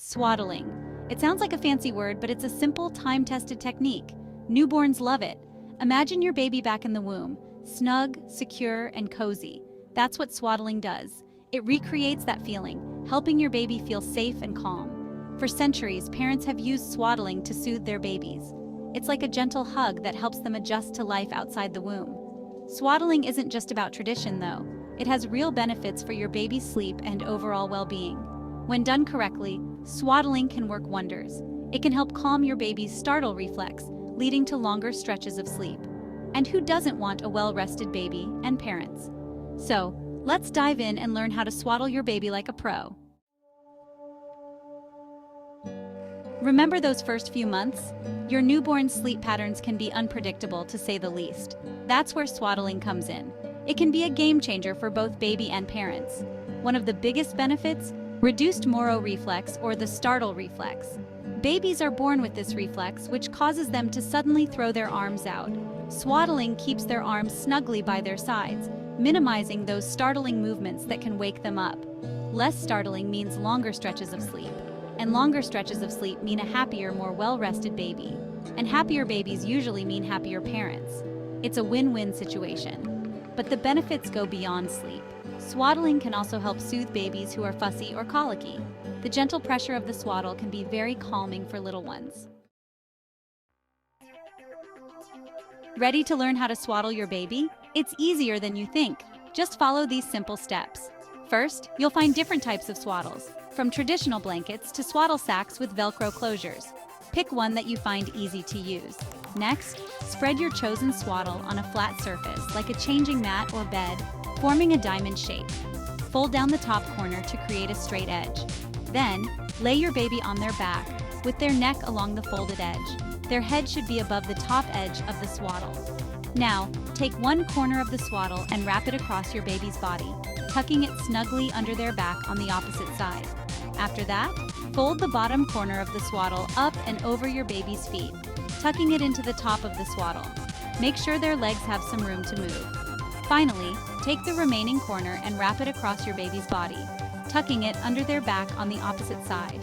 Swaddling. It sounds like a fancy word, but it's a simple, time-tested technique. Newborns love it. Imagine your baby back in the womb, snug, secure, and cozy. That's what swaddling does. It recreates that feeling, helping your baby feel safe and calm. For centuries, parents have used swaddling to soothe their babies. It's like a gentle hug that helps them adjust to life outside the womb. Swaddling isn't just about tradition, though. It has real benefits for your baby's sleep and overall well-being. When done correctly, swaddling can work wonders. It can help calm your baby's startle reflex, leading to longer stretches of sleep. And who doesn't want a well-rested baby and parents? So, let's dive in and learn how to swaddle your baby like a pro. Remember those first few months? Your newborn's sleep patterns can be unpredictable, to say the least. That's where swaddling comes in. It can be a game changer for both baby and parents. One of the biggest benefits? Reduced Moro reflex, or the startle reflex. Babies are born with this reflex, which causes them to suddenly throw their arms out. Swaddling keeps their arms snugly by their sides, minimizing those startling movements that can wake them up. Less startling means longer stretches of sleep. And longer stretches of sleep mean a happier, more well-rested baby. And happier babies usually mean happier parents. It's a win-win situation. But the benefits go beyond sleep. Swaddling can also help soothe babies who are fussy or colicky. The gentle pressure of the swaddle can be very calming for little ones. Ready to learn how to swaddle your baby? It's easier than you think. Just follow these simple steps. First, you'll find different types of swaddles, from traditional blankets to swaddle sacks with Velcro closures. Pick one that you find easy to use. Next, spread your chosen swaddle on a flat surface, like a changing mat or bed, forming a diamond shape. Fold down the top corner to create a straight edge. Then, lay your baby on their back, with their neck along the folded edge. Their head should be above the top edge of the swaddle. Now, take one corner of the swaddle and wrap it across your baby's body, tucking it snugly under their back on the opposite side. After that, fold the bottom corner of the swaddle up and over your baby's feet, tucking it into the top of the swaddle. Make sure their legs have some room to move. Finally, take the remaining corner and wrap it across your baby's body, tucking it under their back on the opposite side.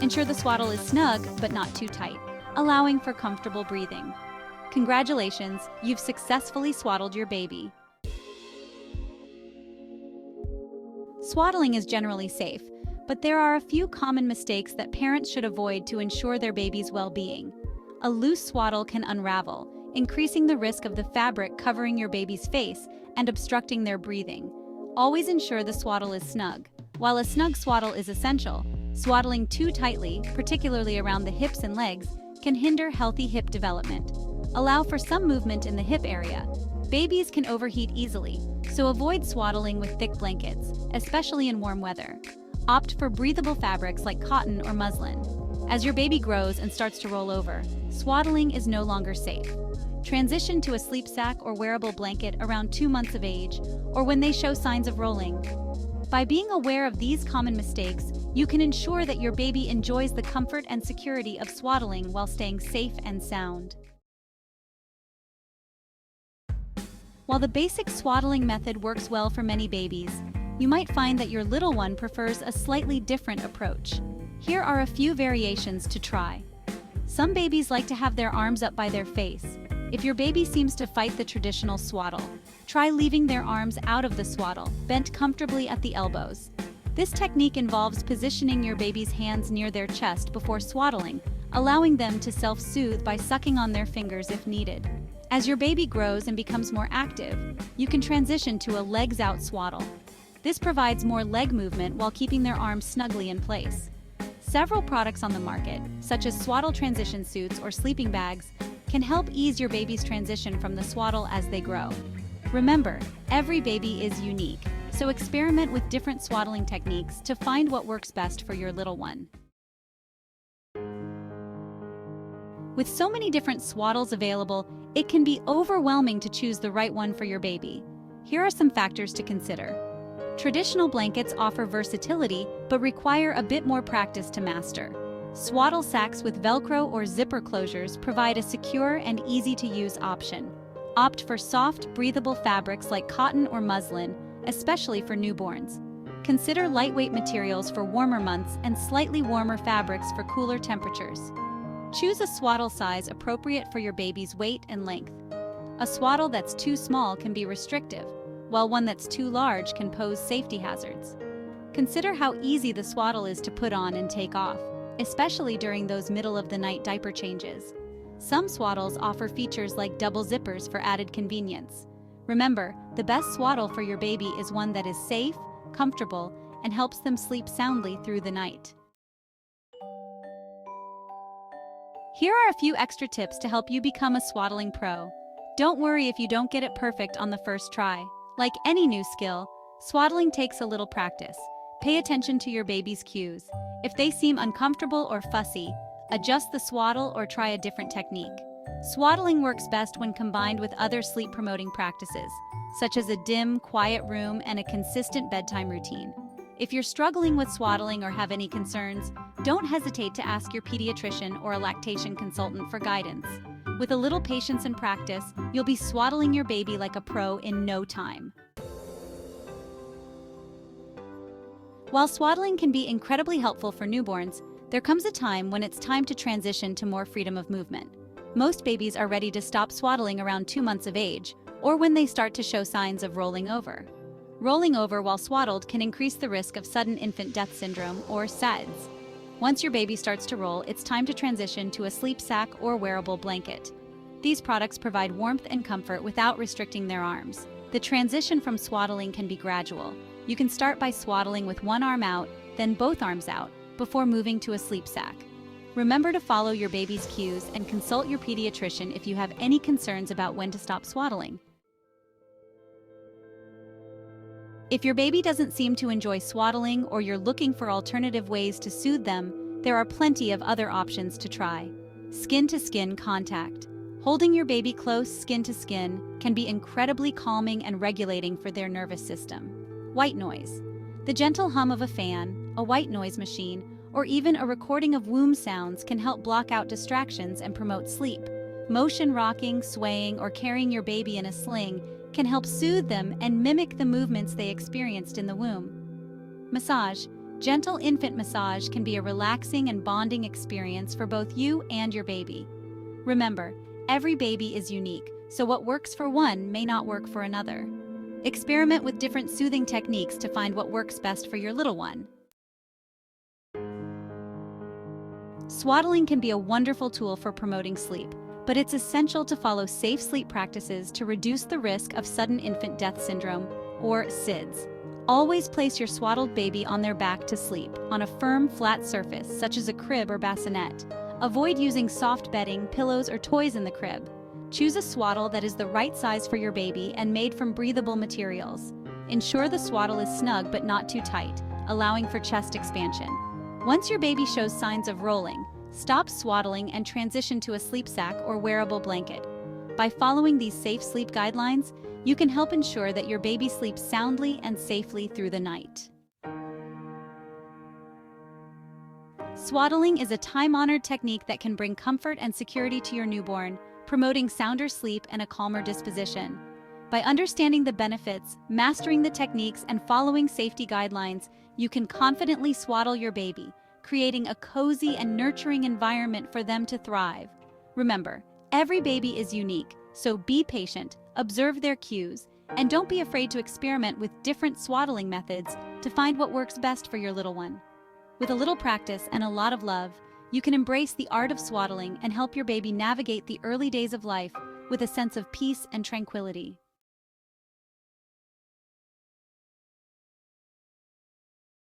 Ensure the swaddle is snug but not too tight, allowing for comfortable breathing. Congratulations, you've successfully swaddled your baby. Swaddling is generally safe, but there are a few common mistakes that parents should avoid to ensure their baby's well-being. A loose swaddle can unravel, increasing the risk of the fabric covering your baby's face and obstructing their breathing. Always ensure the swaddle is snug. While a snug swaddle is essential, swaddling too tightly, particularly around the hips and legs, can hinder healthy hip development. Allow for some movement in the hip area. Babies can overheat easily, so avoid swaddling with thick blankets, especially in warm weather. Opt for breathable fabrics like cotton or muslin. As your baby grows and starts to roll over, swaddling is no longer safe. Transition to a sleep sack or wearable blanket around 2 months of age, or when they show signs of rolling. By being aware of these common mistakes, you can ensure that your baby enjoys the comfort and security of swaddling while staying safe and sound. While the basic swaddling method works well for many babies, you might find that your little one prefers a slightly different approach. Here are a few variations to try. Some babies like to have their arms up by their face. If your baby seems to fight the traditional swaddle, try leaving their arms out of the swaddle, bent comfortably at the elbows. This technique involves positioning your baby's hands near their chest before swaddling, allowing them to self-soothe by sucking on their fingers if needed. As your baby grows and becomes more active, you can transition to a legs-out swaddle. This provides more leg movement while keeping their arms snugly in place. Several products on the market, such as swaddle transition suits or sleeping bags, can help ease your baby's transition from the swaddle as they grow. Remember, every baby is unique, so experiment with different swaddling techniques to find what works best for your little one. With so many different swaddles available, it can be overwhelming to choose the right one for your baby. Here are some factors to consider. Traditional blankets offer versatility, but require a bit more practice to master. Swaddle sacks with Velcro or zipper closures provide a secure and easy-to-use option. Opt for soft, breathable fabrics like cotton or muslin, especially for newborns. Consider lightweight materials for warmer months and slightly warmer fabrics for cooler temperatures. Choose a swaddle size appropriate for your baby's weight and length. A swaddle that's too small can be restrictive, while one that's too large can pose safety hazards. Consider how easy the swaddle is to put on and take off, especially during those middle-of-the-night diaper changes. Some swaddles offer features like double zippers for added convenience. Remember, the best swaddle for your baby is one that is safe, comfortable, and helps them sleep soundly through the night. Here are a few extra tips to help you become a swaddling pro. Don't worry if you don't get it perfect on the first try. Like any new skill, swaddling takes a little practice. Pay attention to your baby's cues. If they seem uncomfortable or fussy, adjust the swaddle or try a different technique. Swaddling works best when combined with other sleep-promoting practices, such as a dim, quiet room and a consistent bedtime routine. If you're struggling with swaddling or have any concerns, don't hesitate to ask your pediatrician or a lactation consultant for guidance. With a little patience and practice, you'll be swaddling your baby like a pro in no time. While swaddling can be incredibly helpful for newborns, there comes a time when it's time to transition to more freedom of movement. Most babies are ready to stop swaddling around 2 months of age, or when they start to show signs of rolling over. Rolling over while swaddled can increase the risk of sudden infant death syndrome, or SIDS. Once your baby starts to roll, it's time to transition to a sleep sack or wearable blanket. These products provide warmth and comfort without restricting their arms. The transition from swaddling can be gradual. You can start by swaddling with one arm out, then both arms out, before moving to a sleep sack. Remember to follow your baby's cues and consult your pediatrician if you have any concerns about when to stop swaddling. If your baby doesn't seem to enjoy swaddling or you're looking for alternative ways to soothe them, there are plenty of other options to try. Skin-to-skin contact. Holding your baby close skin to skin can be incredibly calming and regulating for their nervous system. White noise. The gentle hum of a fan, a white noise machine, or even a recording of womb sounds can help block out distractions and promote sleep. Motion rocking, swaying, or carrying your baby in a sling can help soothe them and mimic the movements they experienced in the womb. Massage. Gentle infant massage can be a relaxing and bonding experience for both you and your baby. Remember, every baby is unique, so what works for one may not work for another. Experiment with different soothing techniques to find what works best for your little one. Swaddling can be a wonderful tool for promoting sleep, but it's essential to follow safe sleep practices to reduce the risk of sudden infant death syndrome, or SIDS. Always place your swaddled baby on their back to sleep, on a firm, flat surface, such as a crib or bassinet. Avoid using soft bedding, pillows, or toys in the crib. Choose a swaddle that is the right size for your baby and made from breathable materials. Ensure the swaddle is snug but not too tight, allowing for chest expansion. Once your baby shows signs of rolling, stop swaddling and transition to a sleep sack or wearable blanket. By following these safe sleep guidelines, you can help ensure that your baby sleeps soundly and safely through the night. Swaddling is a time-honored technique that can bring comfort and security to your newborn, promoting sounder sleep and a calmer disposition. By understanding the benefits, mastering the techniques, and following safety guidelines, you can confidently swaddle your baby, creating a cozy and nurturing environment for them to thrive. Remember, every baby is unique, so be patient, observe their cues, and don't be afraid to experiment with different swaddling methods to find what works best for your little one. With a little practice and a lot of love, you can embrace the art of swaddling and help your baby navigate the early days of life with a sense of peace and tranquility.